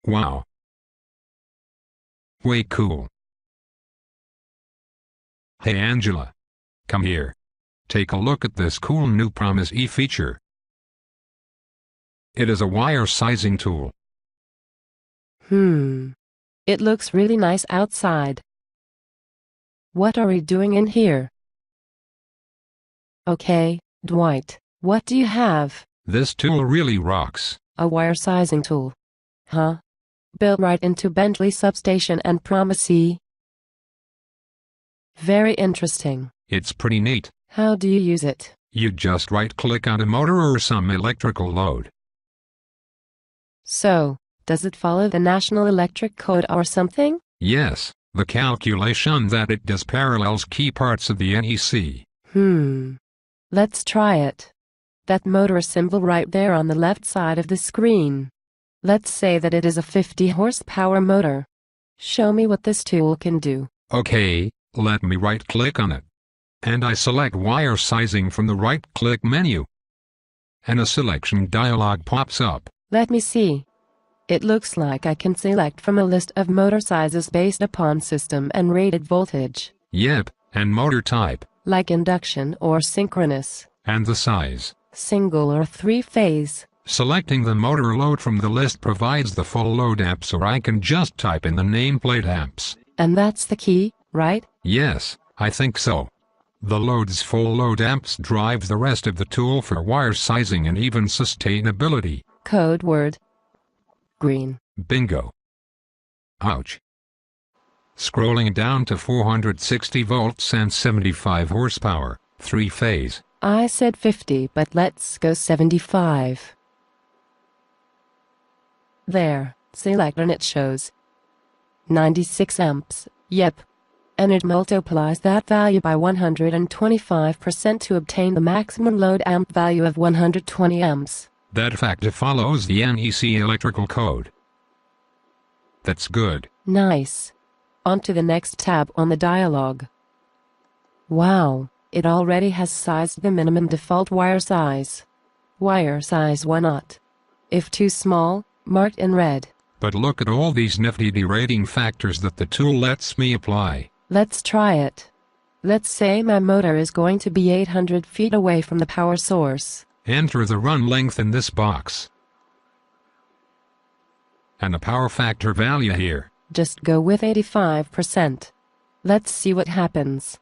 Wow. Way cool. Hey Angela. Come here. Take a look at this cool new Promise E feature. It is a wire sizing tool. It looks really nice outside. What are we doing in here? Okay, Dwight, what do you have? This tool really rocks. A wire sizing tool. Huh? Built right into Bentley substation and Promise E. Very interesting. It's pretty neat. How do you use it? You just right-click on a motor or some electrical load. So, does it follow the National Electric Code or something? Yes, the calculation that it does parallels key parts of the NEC. Let's try it. That motor symbol right there on the left side of the screen. Let's say that it is a 50 horsepower motor. Show me what this tool can do. Okay, let me right-click on it. And I select wire sizing from the right-click menu. And a selection dialog pops up. Let me see. It looks like I can select from a list of motor sizes based upon system and rated voltage. Yep, and motor type. Like induction or synchronous. And the size. Single or three-phase. Selecting the motor load from the list provides the full load amps, or I can just type in the nameplate amps. And that's the key, right? Yes, I think so. The load's full load amps drive the rest of the tool for wire sizing and even sustainability. Code word. Green. Bingo. Ouch. Scrolling down to 460 volts and 75 horsepower, three-phase. I said 50, but let's go 75. There, select and it shows 96 amps, yep. And it multiplies that value by 125% to obtain the maximum load amp value of 120 amps. That fact follows the NEC electrical code. That's good. Nice. On to the next tab on the dialog. Wow, it already has sized the minimum default wire size. Wire size 1 aught. If too small, marked in red. But look at all these nifty derating factors that the tool lets me apply. Let's try it. Let's say my motor is going to be 800 feet away from the power source. Enter the run length in this box. And the power factor value here. Just go with 85%. Let's see what happens.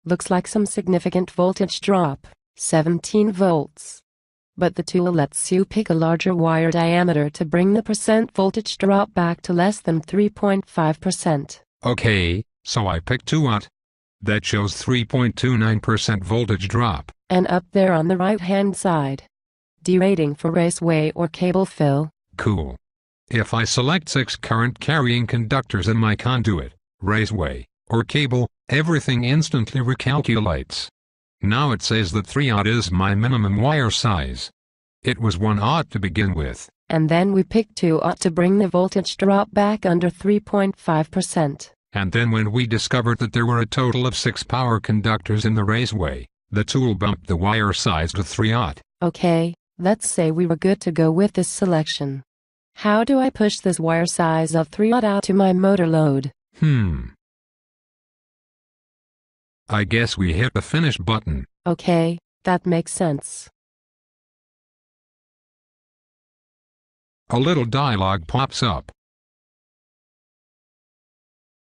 Looks like some significant voltage drop, 17 volts. But the tool lets you pick a larger wire diameter to bring the percent voltage drop back to less than 3.5%. Okay, so I picked 2 aught. That shows 3.29% voltage drop. And up there on the right-hand side, derating for raceway or cable fill. Cool. If I select 6 current carrying conductors in my conduit, raceway, or cable, everything instantly recalculates. Now it says that 3 aught is my minimum wire size. It was 1 aught to begin with. And then we picked 2 aught to bring the voltage drop back under 3.5%. And then when we discovered that there were a total of 6 power conductors in the raceway, the tool bumped the wire size to 3 aught. Okay, let's say we were good to go with this selection. How do I push this wire size of 3 aught out to my motor load? I guess we hit the finish button. Okay, that makes sense. A little dialog pops up.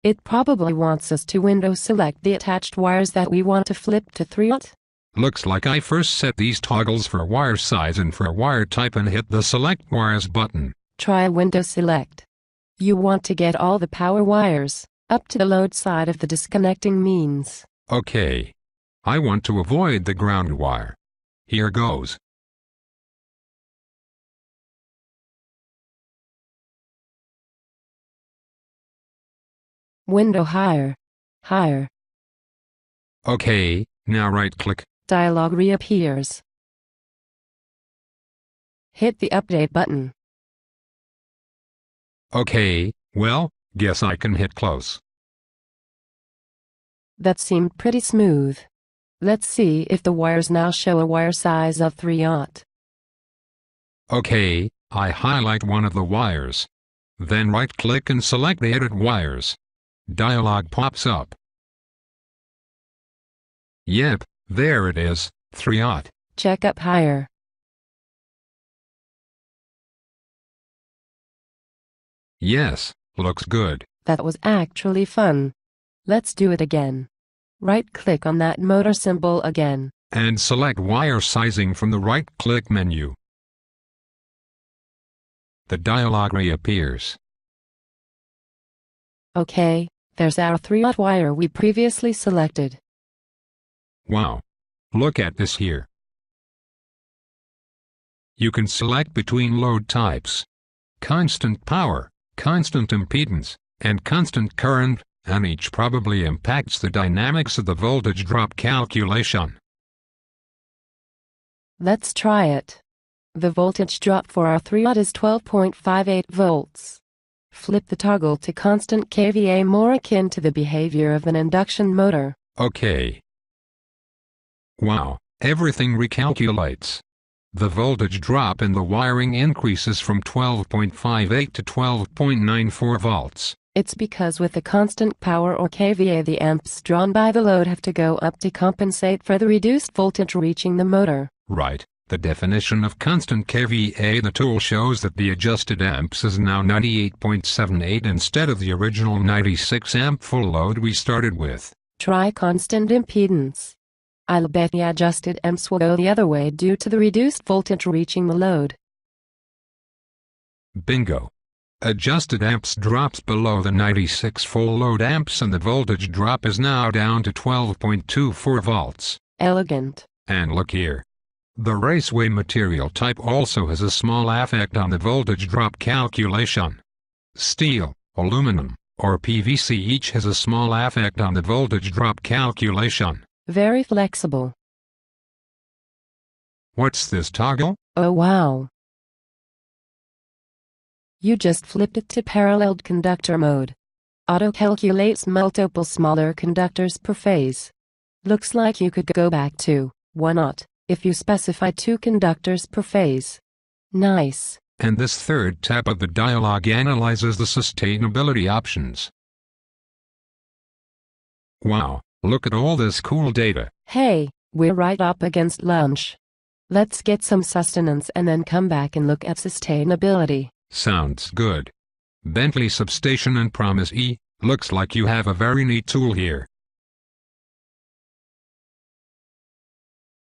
It probably wants us to window select the attached wires that we want to flip to 3 aught. Looks like I first set these toggles for wire size and for wire type and hit the select wires button. Try window select. You want to get all the power wires up to the load side of the disconnecting means. Okay. I want to avoid the ground wire. Here goes. Window higher. Higher. Okay, now right-click. Dialog reappears. Hit the update button. Okay, well, guess I can hit close. That seemed pretty smooth. Let's see if the wires now show a wire size of 3 aught. Okay, I highlight one of the wires. Then right-click and select Edit Wires. Dialog pops up. Yep, there it is, 3/0. Check up higher. Yes, looks good. That was actually fun. Let's do it again. Right-click on that motor symbol again. And select Wire Sizing from the right-click menu. The dialog reappears. Okay, there's our 3/0 wire we previously selected. Wow. Look at this here. You can select between load types: constant power, constant impedance, and constant current, and each probably impacts the dynamics of the voltage drop calculation. Let's try it. The voltage drop for our 3/0 is 12.58 volts. Flip the toggle to constant kVA, more akin to the behavior of an induction motor. Okay. Wow, everything recalculates. The voltage drop in the wiring increases from 12.58 to 12.94 volts. It's because with the constant power or kVA, the amps drawn by the load have to go up to compensate for the reduced voltage reaching the motor. Right. The definition of constant kVA, the tool shows that the adjusted amps is now 98.78 instead of the original 96 amp full load we started with. Try constant impedance. I'll bet the adjusted amps will go the other way due to the reduced voltage reaching the load. Bingo. Adjusted amps drops below the 96 full load amps and the voltage drop is now down to 12.24 volts. Elegant. And look here. The raceway material type also has a small effect on the voltage drop calculation. Steel, aluminum, or PVC each has a small effect on the voltage drop calculation. Very flexible. What's this toggle? Oh wow. You just flipped it to paralleled conductor mode. Auto calculates multiple smaller conductors per phase. Looks like you could go back to 1/0 if you specify 2 conductors per phase. Nice. And this third tab of the dialog analyzes the sustainability options. Wow, look at all this cool data. Hey, we're right up against lunch. Let's get some sustenance and then come back and look at sustainability. Sounds good. Bentley Substation and Promise E, looks like you have a very neat tool here.